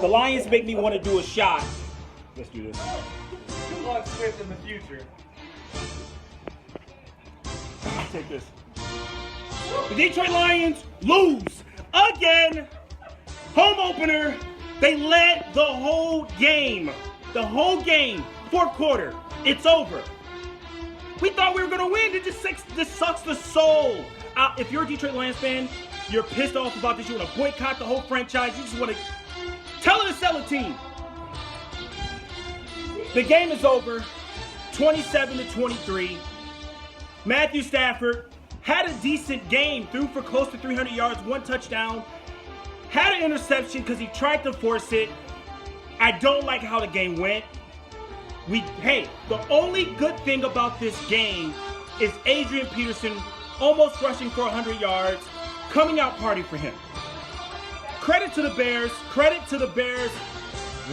The Lions make me want to do a shot. Let's do this. Good luck, Swift, in the future. Take this. The Detroit Lions lose again. Home opener. They led the whole game. The whole game. Fourth quarter. It's over. We thought we were going to win. This sucks the soul out. If you're a Detroit Lions fan, you're pissed off about this. You want to boycott the whole franchise. You just want to tell her to sell a team. The game is over. 27-23. Matthew Stafford had a decent game, threw for close to 300 yards, 1 touchdown, had an interception because he tried to force it. I don't like how the game went. The only good thing about this game is Adrian Peterson almost rushing for 100 yards, coming out party for him. Credit to the Bears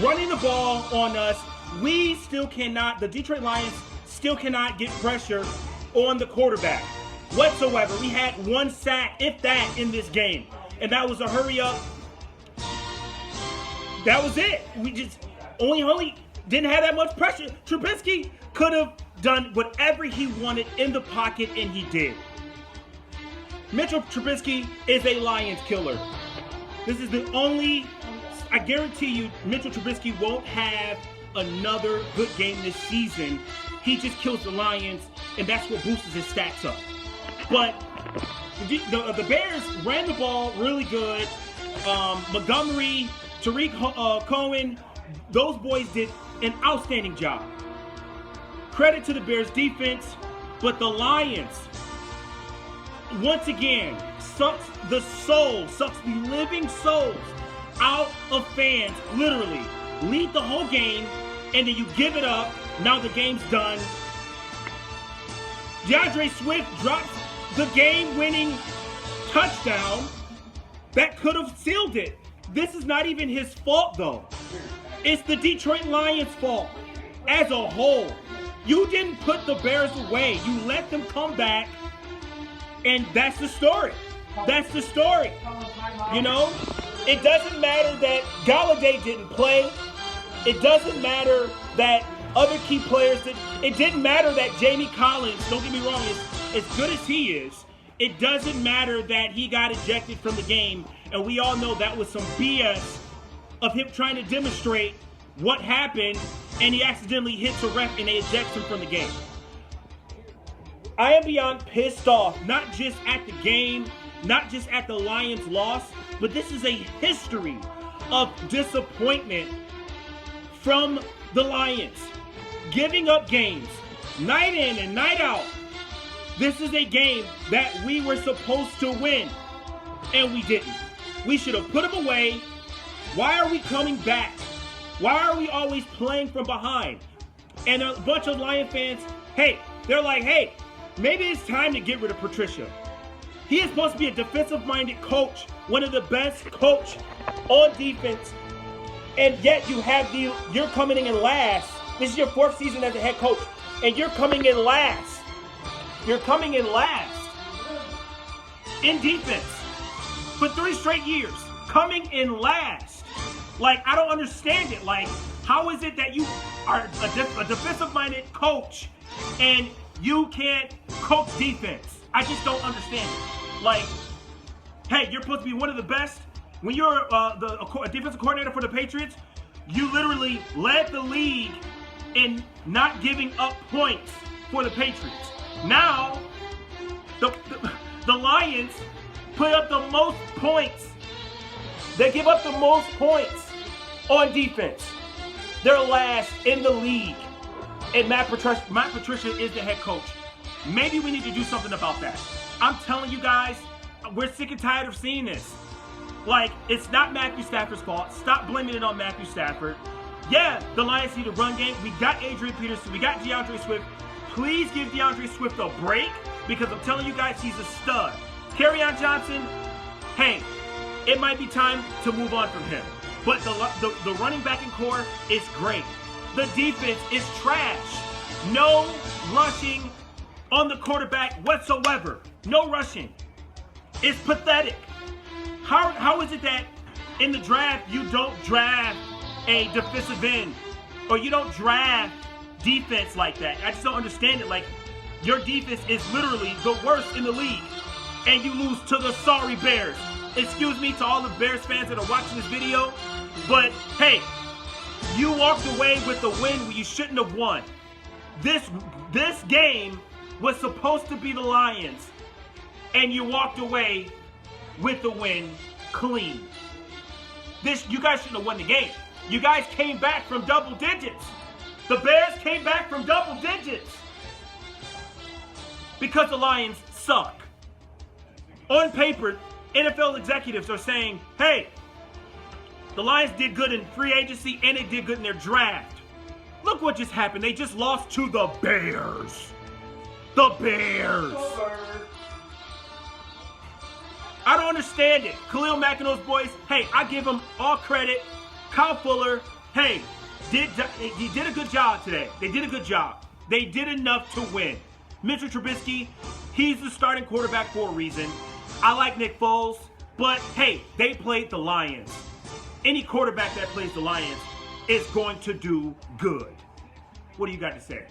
running the ball on us. The Detroit Lions still cannot get pressure on the quarterback whatsoever. We had 1 sack, if that, in this game. And that was a hurry up. That was it. We just only didn't have that much pressure. Trubisky could have done whatever he wanted in the pocket, and he did. Mitchell Trubisky is a Lions killer. This is the only, I guarantee you, Mitchell Trubisky won't have another good game this season. He just kills the Lions, and that's what boosts his stats up. But the Bears ran the ball really good. Montgomery, Tariq Cohen, those boys did an outstanding job. Credit to the Bears defense, but the Lions, once again, sucks the living souls out of fans, literally. Lead the whole game, and then you give it up. Now the game's done. DeAndre Swift drops the game-winning touchdown that could have sealed it. This is not even his fault, though. It's the Detroit Lions' fault as a whole. You didn't put the Bears away. You let them come back, and that's the story. That's the story. You know, it doesn't matter that Galladay didn't play. It doesn't matter that other key players did. It didn't matter that Jamie Collins, don't get me wrong, as good as he is, it doesn't matter that he got ejected from the game. And we all know that was some BS of him trying to demonstrate what happened, and he accidentally hits a ref and they eject him from the game. I am beyond pissed off, not just at the game, not just at the Lions' loss, but this is a history of disappointment from the Lions. Giving up games, night in and night out. This is a game that we were supposed to win, and we didn't. We should have put them away. Why are we coming back? Why are we always playing from behind? And a bunch of Lion fans, they're like, maybe it's time to get rid of Patricia. He is supposed to be a defensive-minded coach, one of the best coach on defense, and yet you're coming in last. This is your 4th season as a head coach, and you're coming in last. You're coming in last in defense for 3 straight years. Coming in last. Like, I don't understand it. Like, how is it that you are a defensive-minded coach and you can't coach defense? I just don't understand it. Like, you're supposed to be one of the best. When you're a defensive coordinator for the Patriots, you literally led the league in not giving up points for the Patriots. Now, the Lions put up the most points. They give up the most points on defense. They're last in the league. And Matt Patricia is the head coach. Maybe we need to do something about that. I'm telling you guys, we're sick and tired of seeing this. Like, it's not Matthew Stafford's fault. Stop blaming it on Matthew Stafford. Yeah, the Lions need a run game. We got Adrian Peterson. We got DeAndre Swift. Please give DeAndre Swift a break, because I'm telling you guys, he's a stud. Kerryon Johnson, it might be time to move on from him. But the running back and core is great. The defense is trash. No rushing on the quarterback whatsoever. No rushing. It's pathetic. How is it that In the draft, you don't draft a defensive end, or you don't draft defense like that. I just don't understand it. Like, your defense is literally the worst in the league, and you lose to the sorry Bears. Excuse me to all the Bears fans that are watching this video, but hey, you walked away with a win where you shouldn't have won. This game was supposed to be the Lions, and you walked away with the win clean. You guys shouldn't have won the game. You guys came back from double digits. The Bears came back from double digits because the Lions suck. On paper, NFL executives are saying, hey, the Lions did good in free agency and they did good in their draft. Look what just happened. They just lost to the Bears. The Bears. I don't understand it. Khalil Mack and those boys, hey, I give them all credit. Kyle Fuller, hey, he did a good job today. They did a good job. They did enough to win. Mitchell Trubisky, he's the starting quarterback for a reason. I like Nick Foles, but hey, they played the Lions. Any quarterback that plays the Lions is going to do good. What do you got to say?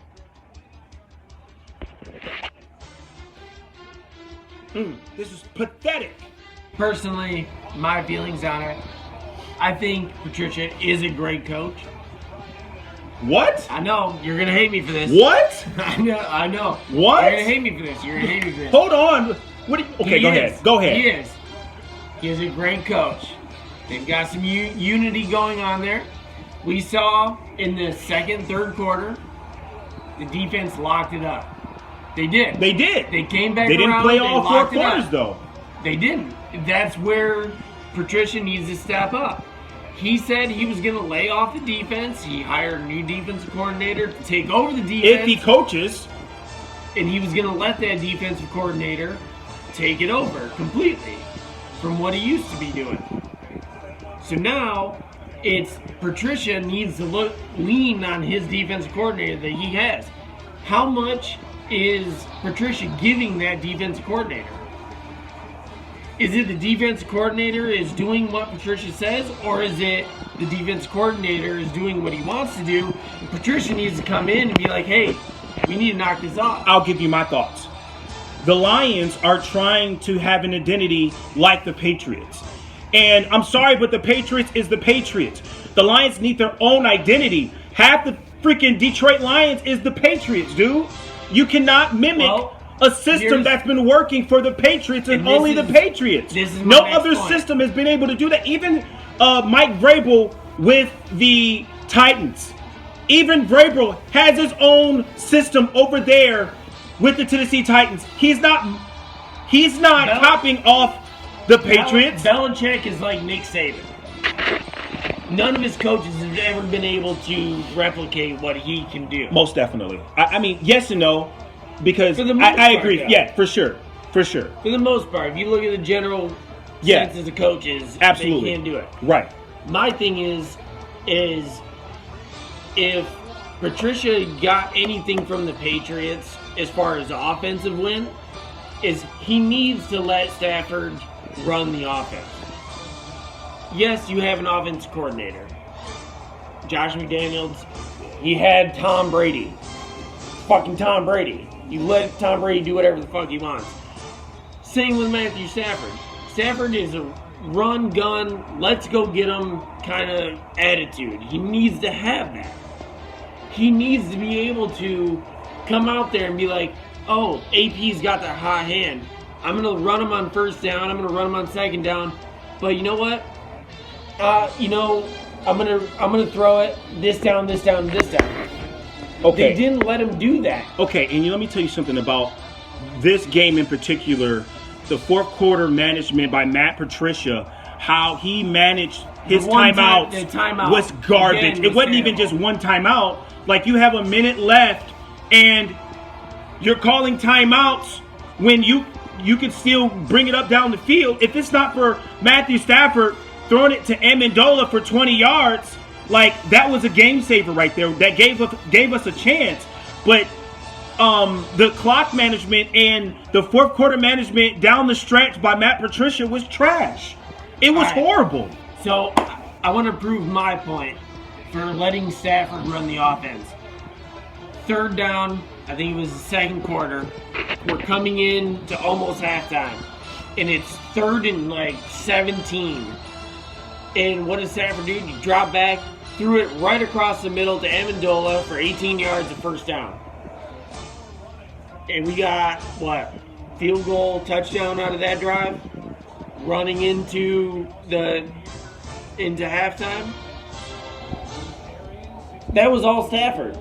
This is pathetic. Personally, my feelings on it, I think Patricia is a great coach. What? I know, you're going to hate me for this. What? I know. What? You're going to hate me for this. You're going to hate me for this. Hold on. Okay, go ahead. Go ahead. He is. He is a great coach. They've got some unity going on there. We saw in the second, third quarter, the defense locked it up. They did. They did. They came back around. They didn't play all four quarters, though. They didn't. That's where Patricia needs to step up. He said he was going to lay off the defense. He hired a new defensive coordinator to take over the defense. If he coaches. And he was going to let that defensive coordinator take it over completely from what he used to be doing. So now it's Patricia needs to lean on his defensive coordinator that he has. How much is Patricia giving that defensive coordinator? Is it the defensive coordinator is doing what Patricia says, or is it the defensive coordinator is doing what he wants to do? And Patricia needs to come in and be like, hey, we need to knock this off. I'll give you my thoughts. The Lions are trying to have an identity like the Patriots. And I'm sorry, but the Patriots is the Patriots. The Lions need their own identity. Half the freaking Detroit Lions is the Patriots, dude. You cannot mimic a system that's been working for the Patriots and only the Patriots. No other system has been able to do that. Even Mike Vrabel with the Titans. Even Vrabel has his own system over there with the Tennessee Titans. He's not copying off the Patriots. Belichick is like Nick Saban. None of his coaches have ever been able to replicate what he can do. Most definitely. I mean, yes and no, because I agree. Yeah, for sure. For the most part, if you look at the general sense of the coaches, absolutely, they can't do it. Right. My thing is if Patricia got anything from the Patriots as far as offensive win, is he needs to let Stafford run the offense. Yes, you have an offense coordinator. Josh McDaniels, he had Tom Brady. Fucking Tom Brady. You let Tom Brady do whatever the fuck he wants. Same with Matthew Stafford. Stafford is a run, gun, let's go get him kind of attitude. He needs to have that. He needs to be able to come out there and be like, oh, AP's got that hot hand. I'm going to run him on first down. I'm going to run him on second down. But you know what? I'm gonna throw it this down. Okay. They didn't let him do that. Okay, and let me tell you something about this game in particular. The fourth quarter management by Matt Patricia, how he managed his timeout was garbage. It wasn't even just one timeout. Like, you have a minute left, and you're calling timeouts when you could still bring it up down the field. If it's not for Matthew Stafford throwing it to Amendola for 20 yards, like, that was a game saver right there. That gave us a chance. But the clock management and the fourth quarter management down the stretch by Matt Patricia was trash. It was horrible. So I want to prove my point for letting Stafford run the offense. Third down, I think it was the second quarter. We're coming in to almost halftime. And it's 3rd and like 17. And what does Stafford do? He dropped back, threw it right across the middle to Amendola for 18 yards of first down. And we got, what, field goal, touchdown out of that drive? Running into halftime? That was all Stafford.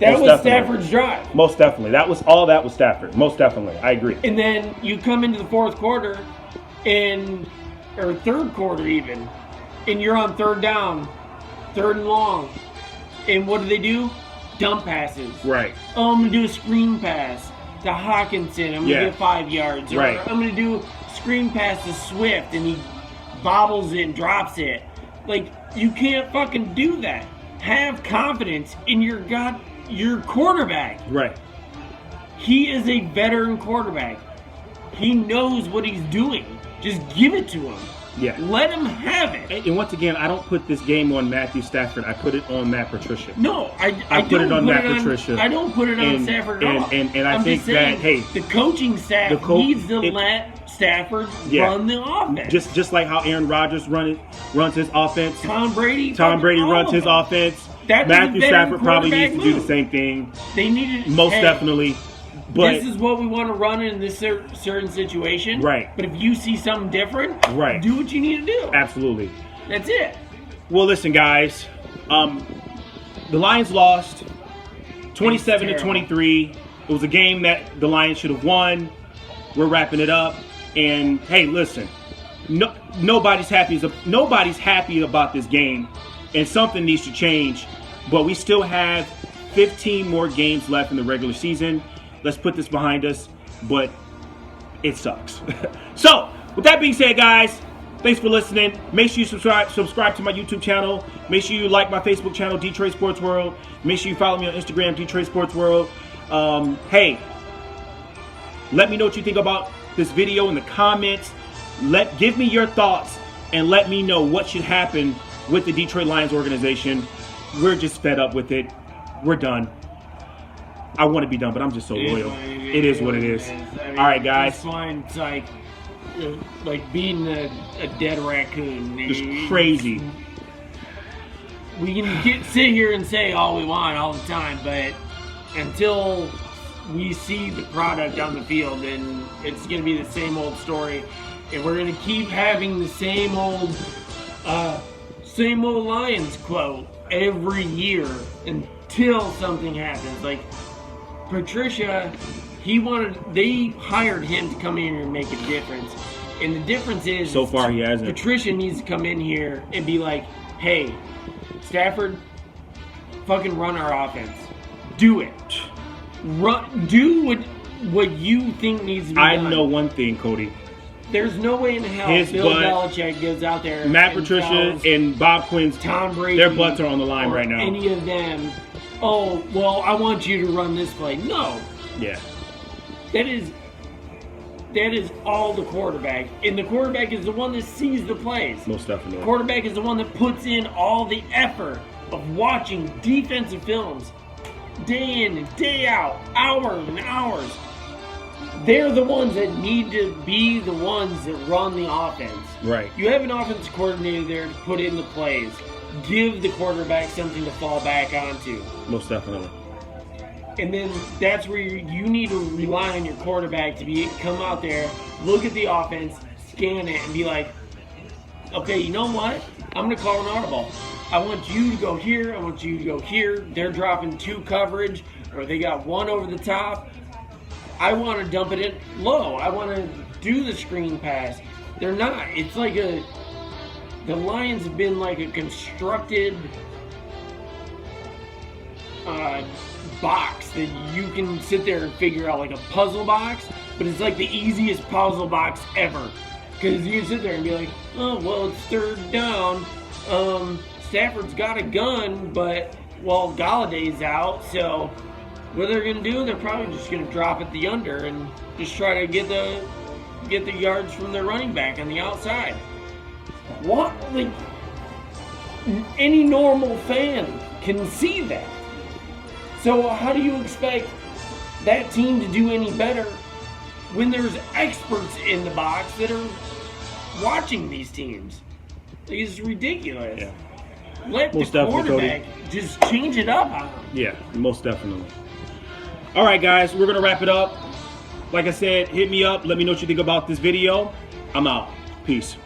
That was Stafford's drive. Most definitely. That was Stafford. Most definitely. I agree. And then you come into the fourth quarter or third quarter even, and you're on third down, 3rd and long. And what do? Dump passes. Right. Oh, I'm going to do a screen pass to Hawkinson. I'm going to get 5 yards. Or right. I'm going to do a screen pass to Swift, and he bobbles it and drops it. Like, you can't fucking do that. Have confidence in your quarterback. Right. He is a veteran quarterback. He knows what he's doing. Just give it to him. Yeah. Let him have it. And once again, I don't put this game on Matthew Stafford. I put it on Matt Patricia. No, I put it on Matt Patricia. I don't put it on Stafford at all. And I think that, hey, the coaching staff needs to let Stafford run the offense. Just like how Aaron Rodgers runs his offense. Tom Brady runs his offense. Matthew Stafford probably needs to do the same thing. They needed most definitely. But this is what we want to run in this certain situation. Right. But if you see something different, do what you need to do. Absolutely. That's it. Well, listen, guys. The Lions lost 27-23. It was a game that the Lions should have won. We're wrapping it up. And hey, listen. Nobody's happy about this game, and something needs to change. But we still have 15 more games left in the regular season. Let's put this behind us, but it sucks. So, with that being said, guys, thanks for listening. Make sure you subscribe to my YouTube channel. Make sure you like my Facebook channel, Detroit Sports World. Make sure you follow me on Instagram, Detroit Sports World. Hey, let me know what you think about this video in the comments. Give me your thoughts and let me know what should happen with the Detroit Lions organization. We're just fed up with it. We're done. I want to be done, but I'm just so loyal. It is what it is. I mean, all right, guys. It's fine. It's like being a dead raccoon. It's crazy. We can sit here and say all we want all the time, but until we see the product on the field, then it's going to be the same old story, and we're going to keep having the same old Lions quote every year until something happens. Like Patricia, they hired him to come in here and make a difference. And the difference is, so far he hasn't. Patricia needs to come in here and be like, hey, Stafford, fucking run our offense. Do it. Do what you think needs to be done. I know one thing, Cody. There's no way in hell Bill Belichick goes out there. Matt Patricia and Bob Quinn's, Tom Brady, their butts are on the line right now. Any of them. Oh, well, I want you to run this play. No. Yeah. That is all the quarterback. And the quarterback is the one that sees the plays. Most definitely. The quarterback is the one that puts in all the effort of watching defensive films day in and day out, hours and hours. They're the ones that need to be the ones that run the offense. Right. You have an offensive coordinator there to put in the plays. Give the quarterback something to fall back onto. Most definitely. And then that's where you need to rely on your quarterback to come out there, look at the offense, scan it, and be like, okay, you know what? I'm going to call an audible. I want you to go here. I want you to go here. They're dropping 2 coverage, or they got 1 over the top. I want to dump it in low. I want to do the screen pass. They're not. It's like the Lions have been like a constructed box that you can sit there and figure out, like a puzzle box, but it's like the easiest puzzle box ever. Because you can sit there and be like, oh, well, it's 3rd down. Stafford's got a gun, but, well, Galladay's out, so what they're going to do, they're probably just going to drop it the under and just try to get the yards from their running back on the outside. What? Like, Any normal fan can see that. So how do you expect that team to do any better when there's experts in the box that are watching these teams? It's ridiculous. Yeah. Let Most the definitely, quarterback just change it up on them. Yeah, most definitely. All right, guys, we're going to wrap it up. Like I said, hit me up. Let me know what you think about this video. I'm out. Peace.